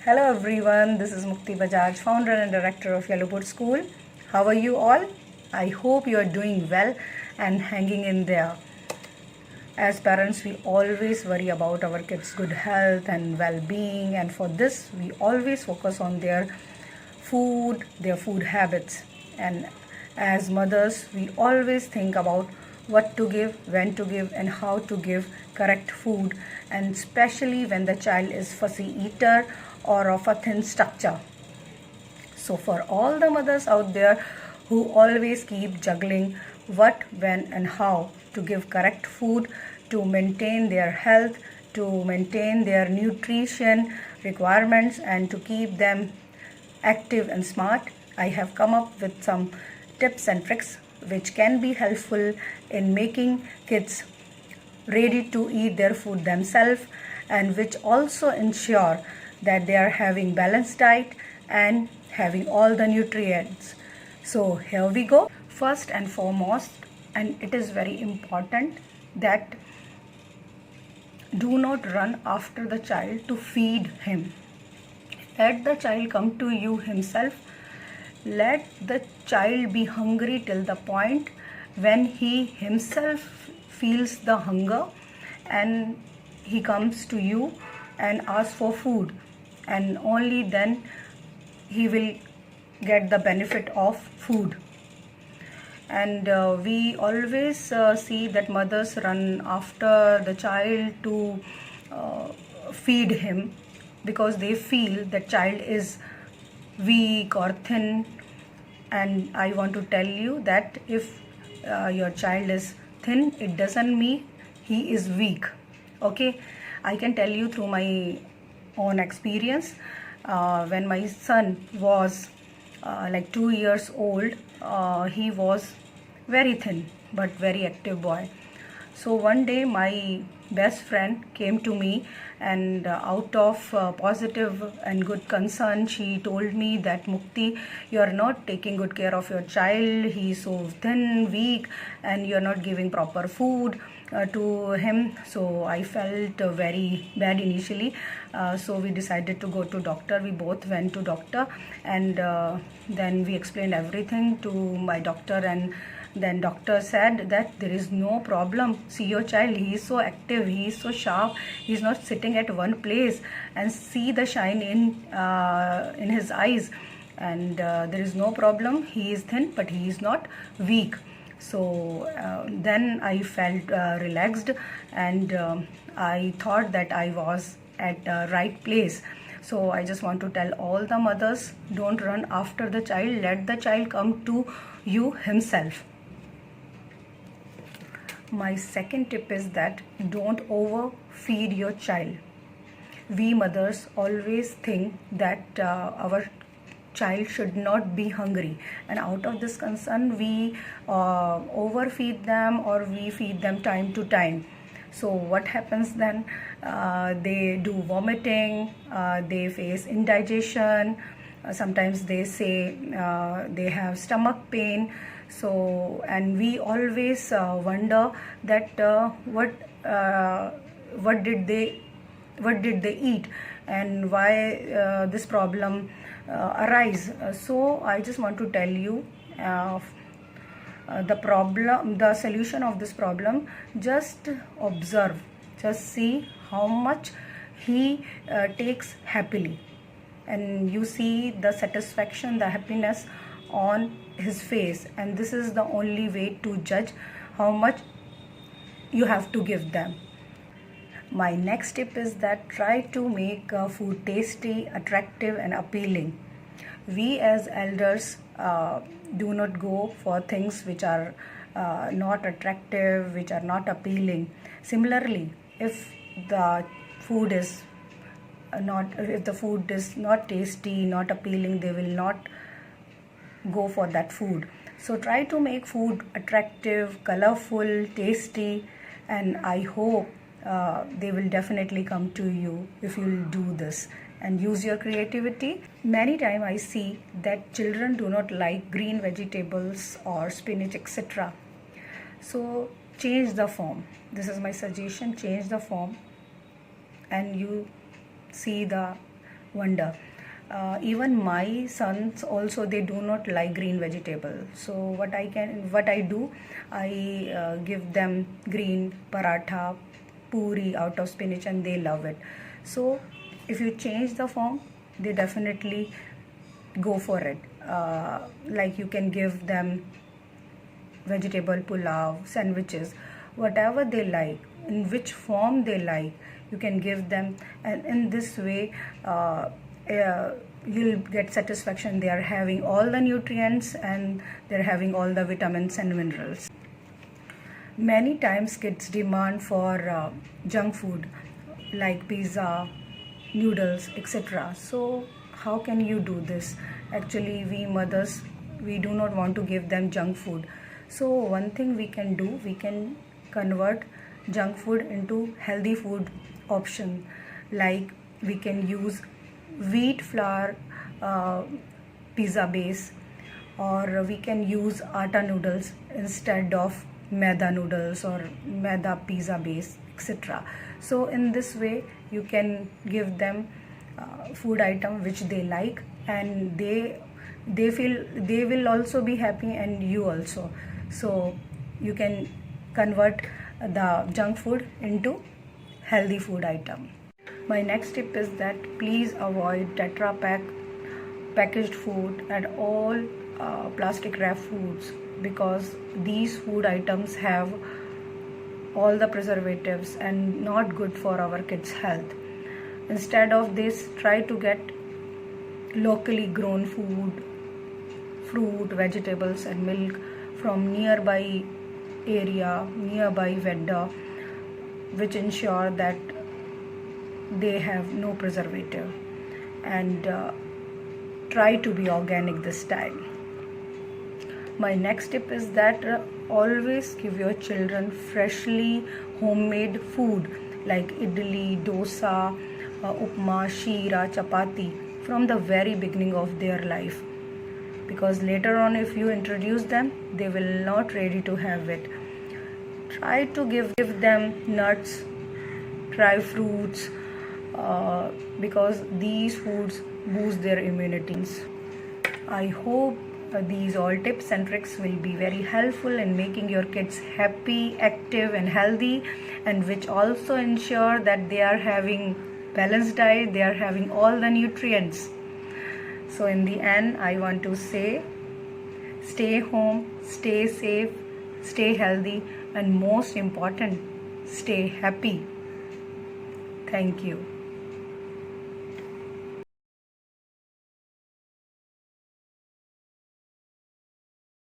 Hello everyone, this is Mukti Bajaj, founder and director of Yellowwood School. How are you all? I hope you are doing well and hanging in there. As parents, we always worry about our kids' good health and well-being, and for this, we always focus on their food habits. And as mothers, we always think about what to give, when to give, and how to give correct food, and especially when the child is fussy eater or of a thin structure. So, for all the mothers out there who always keep juggling what, when, and how to give correct food to maintain their health, to maintain their nutrition requirements, and to keep them active and smart, I have come up with some tips and tricks which can be helpful in making kids ready to eat their food themselves, and which also ensure that they are having balanced diet and having all the nutrients. So here we go. First and foremost, and it is very important, that do not run after the child to feed him. Let the child come to you himself. Let the child be hungry till the point when he himself feels the hunger and he comes to you and asks for food, and only then he will get the benefit of food. And we always see that mothers run after the child to feed him because they feel that child is weak or thin. And I want to tell you that if your child is thin, it doesn't mean he is weak. Okay, I can tell you through my own experience. When my son was like 2 years old, he was very thin but very active boy. So one day my best friend came to me, and out of positive and good concern, she told me that, Mukti, you are not taking good care of your child. He is so thin, weak, and you are not giving proper food to him. So I felt very bad initially. So we decided to go to doctor. We both went to doctor, and then we explained everything to my doctor, and then doctor said that there is no problem. See your child, he is so active, he is so sharp, he is not sitting at one place, and see the shine in his eyes, and there is no problem. He is thin but he is not weak. So then I felt relaxed, and I thought that I was at the right place. So I just want to tell all the mothers, don't run after the child. Let the child come to you himself. My second tip is that don't overfeed your child. We mothers always think that our child should not be hungry, and out of this concern we overfeed them, or we feed them time to time. So what happens then? They do vomiting, they face indigestion, sometimes they say they have stomach pain. So, and we always wonder that what did they eat, and why this problem arise. So I just want to tell you the solution of this problem. Just observe, just see how much he takes happily, and you see the satisfaction, the happiness on his face, and this is the only way to judge how much you have to give them. My next tip is that try to make food tasty, attractive, and appealing. We as elders do not go for things which are not attractive, which are not appealing. Similarly, if the food is not tasty, not appealing, they will not go for that food. So try to make food attractive, colorful, tasty, and I hope they will definitely come to you if you will do this and use your creativity. Many times I see that children do not like green vegetables or spinach, etc. So change the form. This is my suggestion. Change the form, and you see the wonder. Even my sons also, they do not like green vegetable. So what I do, I give them green paratha, puri out of spinach, and they love it. So if you change the form, they definitely go for it. Like you can give them vegetable pulao, sandwiches, whatever they like, in which form they like, you can give them, and in this way you'll get satisfaction. They are having all the nutrients and they're having all the vitamins and minerals. Many times kids demand for junk food like pizza, noodles, etc. So how can you do this? Actually, we mothers, we do not want to give them junk food. So one thing we can do, we can convert junk food into healthy food option. Like we can use wheat flour pizza base, or we can use atta noodles instead of maida noodles or maida pizza base, etc. So in this way you can give them food item which they like, and they feel they will also be happy, and you also. So you can convert the junk food into healthy food item. My next tip is that please avoid Tetra Pak packaged food and all plastic wrap foods, because these food items have all the preservatives and not good for our kids' health. Instead of this, try to get locally grown food, fruit, vegetables and milk from nearby area, nearby vendor, which ensure that they have no preservative, and try to be organic this time. My next tip is that always give your children freshly homemade food like idli, dosa, upma, shira, chapati from the very beginning of their life, because later on if you introduce them, they will not ready to have it. Try to give them nuts, dry fruits, because these foods boost their immunity. I hope these all tips and tricks will be very helpful in making your kids happy, active and healthy, and which also ensure that they are having balanced diet, they are having all the nutrients. So in the end, I want to say, stay home, stay safe, stay healthy, and most important, stay happy. Thank you.